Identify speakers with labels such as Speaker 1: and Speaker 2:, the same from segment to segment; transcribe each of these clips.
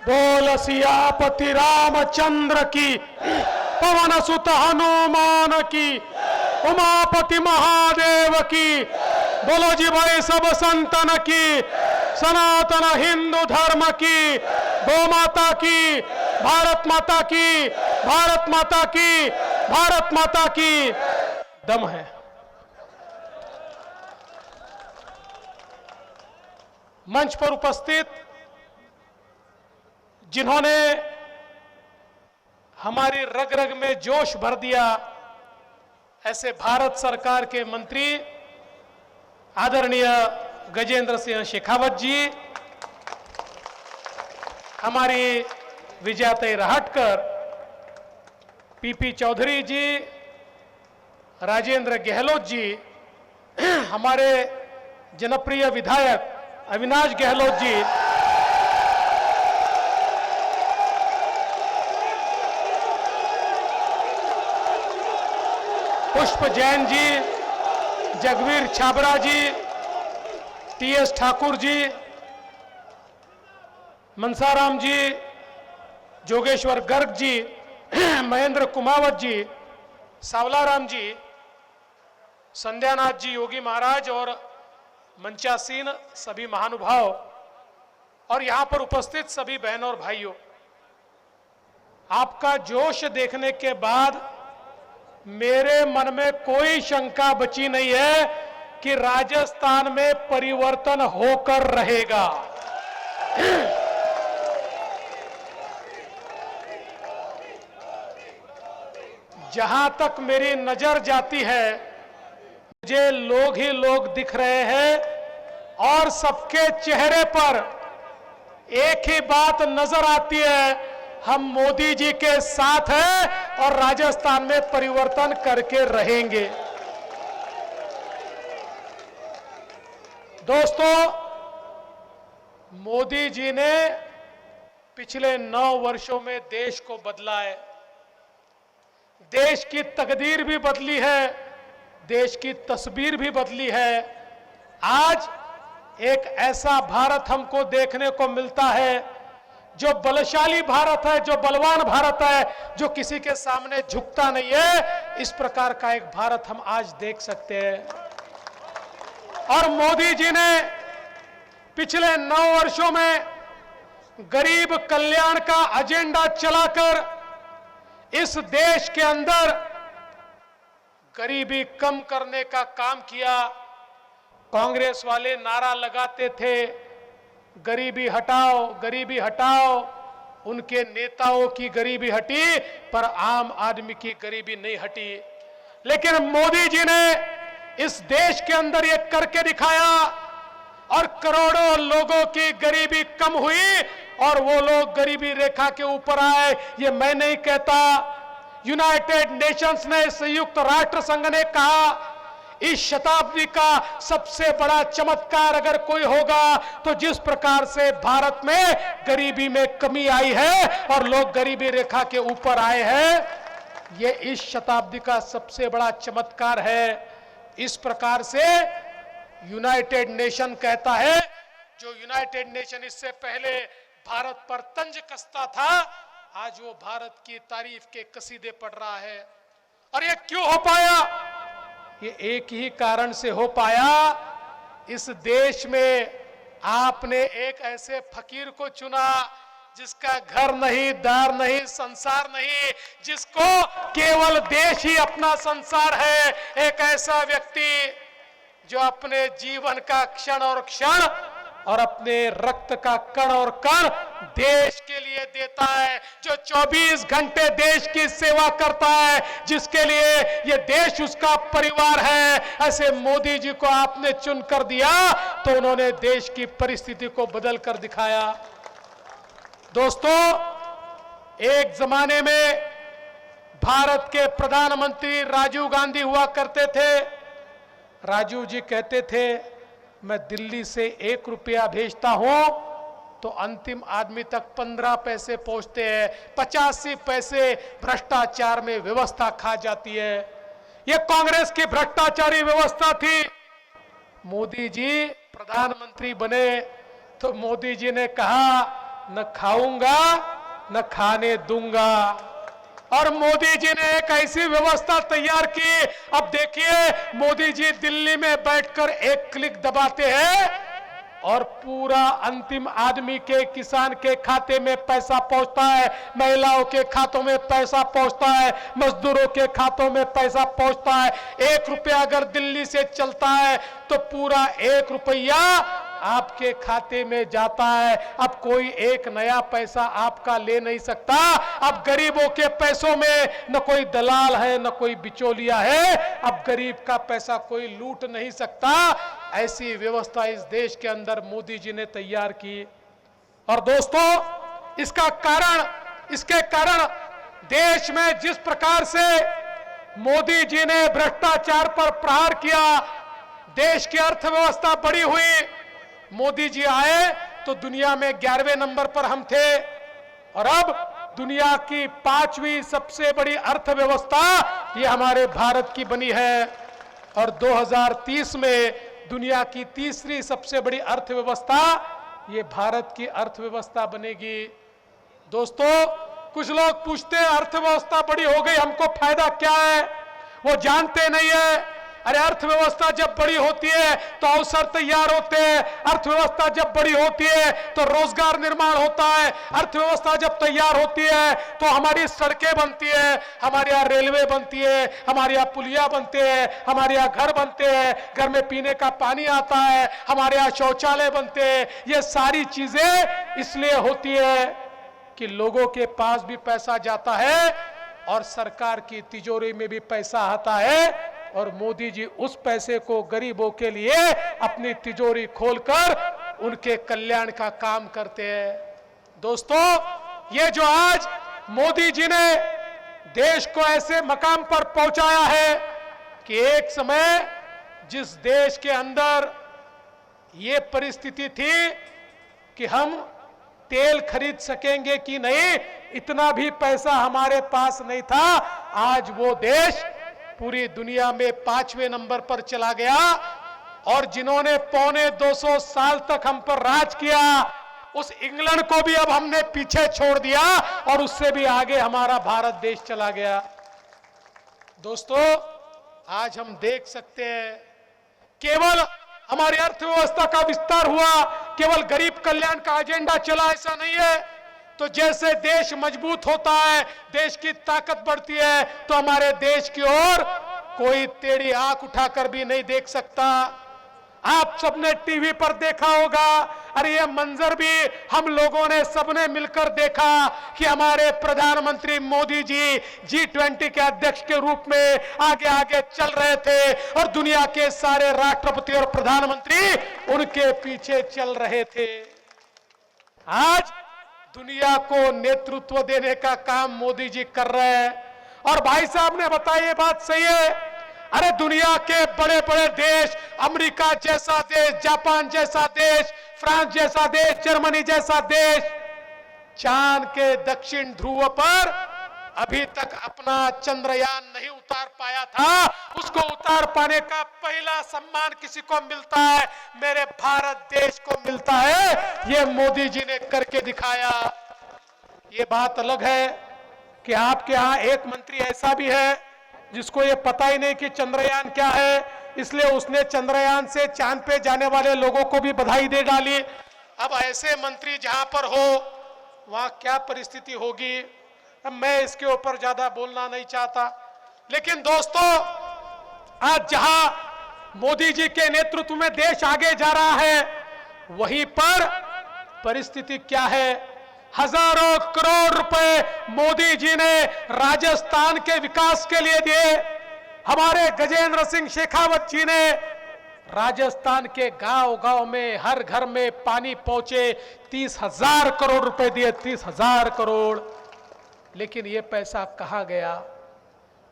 Speaker 1: बोल सियापति रामचंद्र की, पवन सुत हनुमान की, उमापति महादेव की। बोलो जी भाई सब संतन की, सनातन हिंदू धर्म की, गौ माता की, भारत माता की, भारत माता की, भारत माता की। दम है। मंच पर उपस्थित जिन्होंने हमारी रग रग में जोश भर दिया, ऐसे भारत सरकार के मंत्री आदरणीय गजेंद्र सिंह शेखावत जी, हमारी विजयाताई राहटकर, पीपी चौधरी जी, राजेंद्र गहलोत जी, हमारे जनप्रिय विधायक अविनाश गहलोत जी, पुष्प जैन जी, जगवीर छाबड़ा जी, टीएस ठाकुर जी, मनसाराम जी, जोगेश्वर गर्ग जी, महेंद्र कुमावत जी, सावलाराम जी, संध्यानाथ जी, योगी महाराज और मंचासीन सभी महानुभाव और यहां पर उपस्थित सभी बहनों और भाइयों, आपका जोश देखने के बाद मेरे मन में कोई शंका बची नहीं है कि राजस्थान में परिवर्तन होकर रहेगा। जहां तक मेरी नजर जाती है, मुझे लोग ही लोग दिख रहे हैं और सबके चेहरे पर एक ही बात नजर आती है, हम मोदी जी के साथ हैं और राजस्थान में परिवर्तन करके रहेंगे। दोस्तों, मोदी जी ने पिछले 9 वर्षों में देश को बदला है। देश की तकदीर भी बदली है, देश की तस्वीर भी बदली है। आज एक ऐसा भारत हमको देखने को मिलता है जो बलशाली भारत है, जो बलवान भारत है, जो किसी के सामने झुकता नहीं है। इस प्रकार का एक भारत हम आज देख सकते हैं। और मोदी जी ने पिछले 9 वर्षों में गरीब कल्याण का एजेंडा चलाकर इस देश के अंदर गरीबी कम करने का काम किया। कांग्रेस वाले नारा लगाते थे, गरीबी हटाओ, गरीबी हटाओ। उनके नेताओं की गरीबी हटी पर आम आदमी की गरीबी नहीं हटी। लेकिन मोदी जी ने इस देश के अंदर ये करके दिखाया और करोड़ों लोगों की गरीबी कम हुई और वो लोग गरीबी रेखा के ऊपर आए। ये मैं नहीं कहता, यूनाइटेड नेशंस ने, संयुक्त राष्ट्र संघ ने कहा इस शताब्दी का सबसे बड़ा चमत्कार अगर कोई होगा तो जिस प्रकार से भारत में गरीबी में कमी आई है और लोग गरीबी रेखा के ऊपर आए हैं, ये इस शताब्दी का सबसे बड़ा चमत्कार है। इस प्रकार से यूनाइटेड नेशन कहता है, जो यूनाइटेड नेशन इससे पहले भारत पर तंज कसता था, आज वो भारत की तारीफ के कसीदे पढ़ रहा है। और ये क्यों हो पाया? ये एक ही कारण से हो पाया, इस देश में आपने एक ऐसे फकीर को चुना जिसका घर नहीं, दार नहीं, संसार नहीं, जिसको केवल देश ही अपना संसार है। एक ऐसा व्यक्ति जो अपने जीवन का क्षण और क्षण और अपने रक्त का कण और कण देश के लिए देता है, जो 24 घंटे देश की सेवा करता है, जिसके लिए ये देश उसका परिवार है। ऐसे मोदी जी को आपने चुन कर दिया तो उन्होंने देश की परिस्थिति को बदल कर दिखाया। दोस्तों, एक जमाने में भारत के प्रधानमंत्री राजीव गांधी हुआ करते थे। राजीव जी कहते थे, मैं दिल्ली से 1 रुपया भेजता हूं तो अंतिम आदमी तक 15 पैसे पहुंचते हैं, 85 पैसे भ्रष्टाचार में व्यवस्था खा जाती है। यह कांग्रेस की भ्रष्टाचारी व्यवस्था थी। मोदी जी प्रधानमंत्री बने तो मोदी जी ने कहा न खाऊंगा न खाने दूंगा। और मोदी जी ने एक ऐसी व्यवस्था तैयार की। अब देखिए, मोदी जी दिल्ली में बैठकर एक क्लिक दबाते हैं और पूरा अंतिम आदमी के, किसान के खाते में पैसा पहुंचता है, महिलाओं के खातों में पैसा पहुंचता है, मजदूरों के खातों में पैसा पहुंचता है। 1 रुपया अगर दिल्ली से चलता है तो पूरा 1 रुपया आपके खाते में जाता है। अब कोई एक नया पैसा आपका ले नहीं सकता। अब गरीबों के पैसों में न कोई दलाल है न कोई बिचौलिया है। अब गरीब का पैसा कोई लूट नहीं सकता। ऐसी व्यवस्था इस देश के अंदर मोदी जी ने तैयार की। और दोस्तों, इसके कारण देश में जिस प्रकार से मोदी जी ने भ्रष्टाचार पर प्रहार किया, देश की अर्थव्यवस्था बढ़ी हुई। मोदी जी आए तो दुनिया में 11वें नंबर पर हम थे और अब दुनिया की 5वीं सबसे बड़ी अर्थव्यवस्था ये हमारे भारत की बनी है। और 2030 में दुनिया की 3री सबसे बड़ी अर्थव्यवस्था ये भारत की अर्थव्यवस्था बनेगी। दोस्तों, कुछ लोग पूछते हैं अर्थव्यवस्था बड़ी हो गई, हमको फायदा क्या है? वो जानते नहीं है। अरे अर्थव्यवस्था जब बड़ी होती है तो अवसर तैयार होते हैं। अर्थव्यवस्था जब बड़ी होती है तो रोजगार निर्माण होता है। अर्थव्यवस्था जब तैयार होती है तो हमारी सड़कें बनती है, हमारे यहाँ रेलवे बनती है, हमारे यहाँ पुलिया बनते हैं, हमारे यहाँ घर बनते हैं, घर में पीने का पानी आता है, हमारे यहाँ शौचालय बनते हैं। ये सारी चीजें इसलिए होती है कि लोगों के पास भी पैसा जाता है और सरकार की तिजोरी में भी पैसा आता है। और मोदी जी उस पैसे को गरीबों के लिए अपनी तिजोरी खोलकर उनके कल्याण का काम करते हैं। दोस्तों, ये जो आज मोदी जी ने देश को ऐसे मकाम पर पहुंचाया है कि एक समय जिस देश के अंदर ये परिस्थिति थी कि हम तेल खरीद सकेंगे कि नहीं, इतना भी पैसा हमारे पास नहीं था, आज वो देश पूरी दुनिया में 5वें नंबर पर चला गया। और जिन्होंने 250 साल तक हम पर राज किया, उस इंग्लैंड को भी अब हमने पीछे छोड़ दिया और उससे भी आगे हमारा भारत देश चला गया। दोस्तों, आज हम देख सकते हैं केवल हमारी अर्थव्यवस्था का विस्तार हुआ, केवल गरीब कल्याण का एजेंडा चला, ऐसा नहीं है। तो जैसे देश मजबूत होता है, देश की ताकत बढ़ती है, तो हमारे देश की ओर कोई टेढ़ी आंख उठाकर भी नहीं देख सकता। आप सबने टीवी पर देखा होगा, अरे ये मंजर भी हम लोगों ने सबने मिलकर देखा कि हमारे प्रधानमंत्री मोदी जी G20 के अध्यक्ष के रूप में आगे आगे चल रहे थे और दुनिया के सारे राष्ट्रपति और प्रधानमंत्री उनके पीछे चल रहे थे। आज दुनिया को नेतृत्व देने का काम मोदी जी कर रहे हैं। और भाई साहब ने बताया, ये बात सही है। अरे दुनिया के बड़े बड़े देश, अमेरिका जैसा देश, जापान जैसा देश, फ्रांस जैसा देश, जर्मनी जैसा देश, चांद के दक्षिण ध्रुव पर अभी तक अपना चंद्रयान नहीं उतार पाया था। उसको उतार पाने का पहला सम्मान किसी को मिलता है, मेरे भारत देश को मिलता है। ये मोदी जी ने करके दिखाया। ये बात अलग है कि आपके यहाँ एक मंत्री ऐसा भी है जिसको ये पता ही नहीं कि चंद्रयान क्या है, इसलिए उसने चंद्रयान से चांद पे जाने वाले लोगों को भी बधाई दे डाली। अब ऐसे मंत्री जहां पर हो वहां क्या परिस्थिति होगी, अब मैं इसके ऊपर ज्यादा बोलना नहीं चाहता। लेकिन दोस्तों, आज जहां मोदी जी के नेतृत्व में देश आगे जा रहा है, वहीं पर परिस्थिति क्या है? हजारों करोड़ रुपए मोदी जी ने राजस्थान के विकास के लिए दिए। हमारे गजेंद्र सिंह शेखावत जी ने राजस्थान के गांव-गांव में हर घर में पानी पहुंचे 30,000 करोड़ रुपए दिए, 30,000 करोड़। लेकिन ये पैसा कहां गया?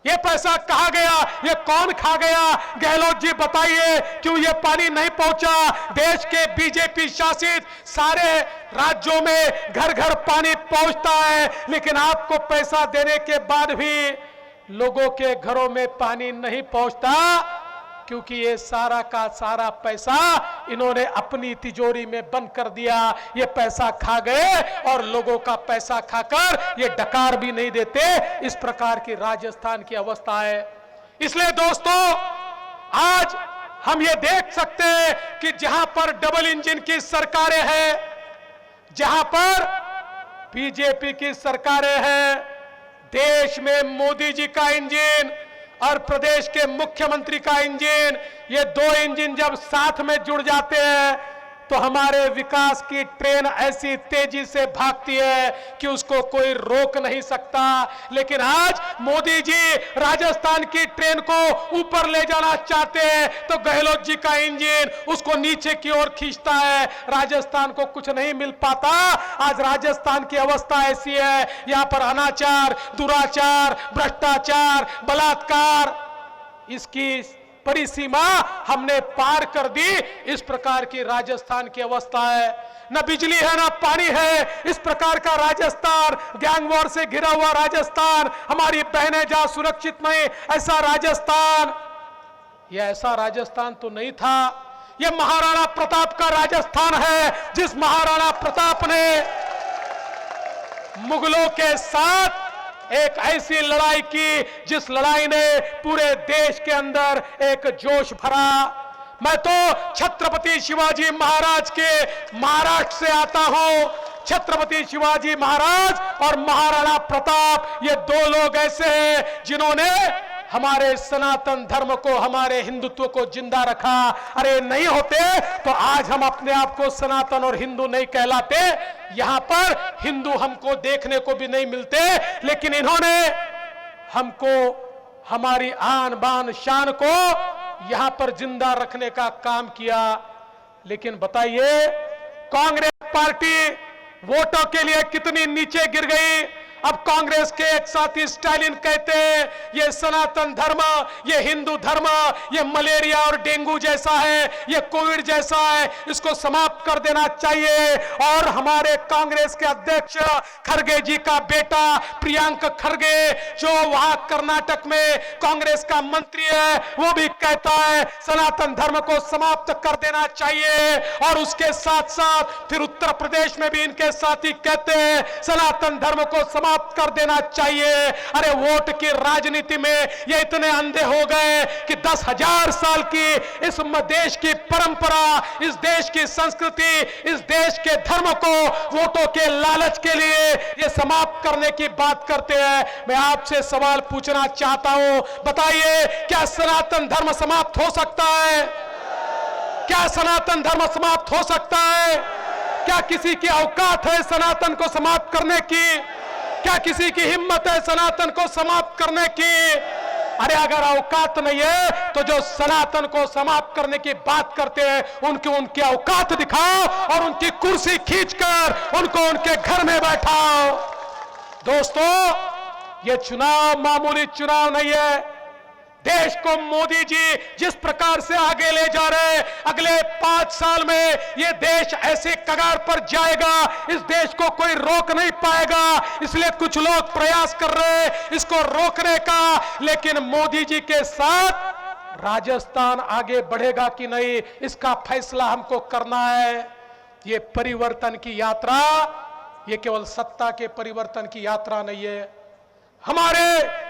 Speaker 1: ये पैसा कहां गया? ये कौन खा गया? गहलोत जी बताइए, क्यों ये पानी नहीं पहुंचा? देश के बीजेपी शासित सारे राज्यों में घर घर पानी पहुंचता है, लेकिन आपको पैसा देने के बाद भी लोगों के घरों में पानी नहीं पहुंचता। क्योंकि ये सारा का सारा पैसा इन्होंने अपनी तिजोरी में बंद कर दिया। ये पैसा खा गए और लोगों का पैसा खाकर ये डकार भी नहीं देते। इस प्रकार की राजस्थान की अवस्था है। इसलिए दोस्तों, आज हम ये देख सकते हैं कि जहां पर डबल इंजन की सरकारें हैं, जहां पर बीजेपी की सरकारें हैं, देश में मोदी जी का इंजन और प्रदेश के मुख्यमंत्री का इंजन, ये दो इंजन जब साथ में जुड़ जाते हैं तो हमारे विकास की ट्रेन ऐसी तेजी से भागती है कि उसको कोई रोक नहीं सकता। लेकिन आज मोदी जी राजस्थान की ट्रेन को ऊपर ले जाना चाहते हैं तो गहलोत जी का इंजन उसको नीचे की ओर खींचता है। राजस्थान को कुछ नहीं मिल पाता। आज राजस्थान की अवस्था ऐसी है, यहां पर अनाचार, दुराचार, भ्रष्टाचार, बलात्कार, इसकी बड़ी सीमा हमने पार कर दी। इस प्रकार की राजस्थान की अवस्था है। न बिजली है न पानी है, इस प्रकार का राजस्थान, गैंग वॉर से घिरा हुआ राजस्थान, हमारी बहनें जहां सुरक्षित नहीं, ऐसा राजस्थान, यह ऐसा राजस्थान तो नहीं था। यह महाराणा प्रताप का राजस्थान है, जिस महाराणा प्रताप ने मुगलों के साथ एक ऐसी लड़ाई की जिस लड़ाई ने पूरे देश के अंदर एक जोश भरा। मैं तो छत्रपति शिवाजी महाराज के महाराष्ट्र से आता हूं। छत्रपति शिवाजी महाराज और महाराणा प्रताप, ये दो लोग ऐसे हैं जिन्होंने हमारे सनातन धर्म को, हमारे हिंदुत्व को जिंदा रखा। अरे नहीं होते तो आज हम अपने आप को सनातन और हिंदू नहीं कहलाते। यहां पर हिंदू हमको देखने को भी नहीं मिलते, लेकिन इन्होंने हमको, हमारी आन बान शान को यहां पर जिंदा रखने का काम किया। लेकिन बताइए, कांग्रेस पार्टी वोटों के लिए कितनी नीचे गिर गई। अब कांग्रेस के एक साथी स्टालिन कहते हैं ये सनातन धर्म, ये हिंदू धर्म, ये मलेरिया और डेंगू जैसा है, ये कोविड जैसा है, इसको समाप्त कर देना चाहिए। और हमारे कांग्रेस के अध्यक्ष खरगे जी का बेटा प्रियंक खरगे, जो वहां कर्नाटक में कांग्रेस का मंत्री है, वो भी कहता है सनातन धर्म को समाप्त कर देना चाहिए। और उसके साथ साथ फिर उत्तर प्रदेश में भी इनके साथी कहते हैं सनातन धर्म को समाप्त कर देना चाहिए। अरे वोट की राजनीति में ये इतने अंधे हो गए कि 10,000 साल की इस देश की परंपरा, इस देश की संस्कृति, इस देश के धर्म को वोटों के लालच के लिए ये समाप्त करने की बात करते हैं। मैं आपसे सवाल पूछना चाहता हूं, बताइए क्या सनातन धर्म समाप्त हो सकता है? क्या सनातन धर्म समाप्त हो सकता है? क्या किसी की औकात है सनातन को समाप्त करने की? क्या किसी की हिम्मत है सनातन को समाप्त करने की? अरे अगर औकात नहीं है तो जो सनातन को समाप्त करने की बात करते हैं उनकी औकात दिखाओ और उनकी कुर्सी खींचकर उनको उनके घर में बैठाओ। दोस्तों, ये चुनाव मामूली चुनाव नहीं है। देश को मोदी जी जिस प्रकार से आगे ले जा रहे हैं, अगले 5 साल में ये देश ऐसे कगार पर जाएगा, इस देश को कोई रोक नहीं पाएगा। इसलिए कुछ लोग प्रयास कर रहे हैं इसको रोकने का, लेकिन मोदी जी के साथ राजस्थान आगे बढ़ेगा कि नहीं, इसका फैसला हमको करना है। ये परिवर्तन की यात्रा, ये केवल सत्ता के परिवर्तन की यात्रा नहीं है। हमारे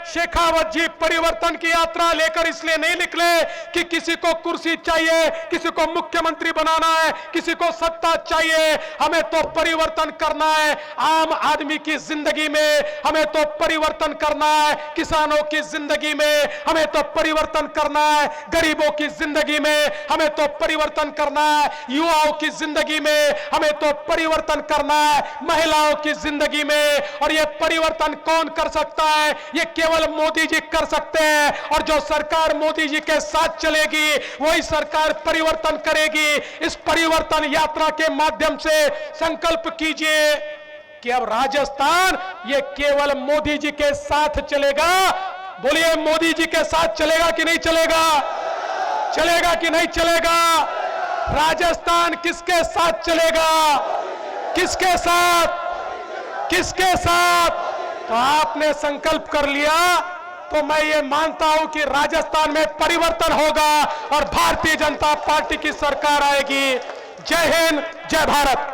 Speaker 1: शेखावत जी परिवर्तन की यात्रा लेकर इसलिए नहीं निकले कि किसी को कुर्सी चाहिए, किसी को मुख्यमंत्री बनाना है, किसी को सत्ता चाहिए। हमें तो परिवर्तन करना है आम आदमी की जिंदगी में, हमें तो परिवर्तन करना है किसानों की जिंदगी में, हमें तो परिवर्तन करना है गरीबों की जिंदगी में, हमें तो परिवर्तन करना है युवाओं की जिंदगी में, हमें तो परिवर्तन करना है महिलाओं की जिंदगी में। और यह परिवर्तन कौन कर सकता है? ये केवल मोदी जी कर सकते हैं। और जो सरकार मोदी जी के साथ चलेगी वही सरकार परिवर्तन करेगी। इस परिवर्तन यात्रा के माध्यम से संकल्प कीजिए कि अब राजस्थान ये केवल मोदी जी के साथ चलेगा। बोलिए, मोदी जी के साथ चलेगा कि नहीं चलेगा? चलेगा कि नहीं चलेगा? राजस्थान किसके साथ चलेगा? किसके साथ? किसके साथ? तो आपने संकल्प कर लिया तो मैं ये मानता हूं कि राजस्थान में परिवर्तन होगा और भारतीय जनता पार्टी की सरकार आएगी। जय हिंद, जय भारत।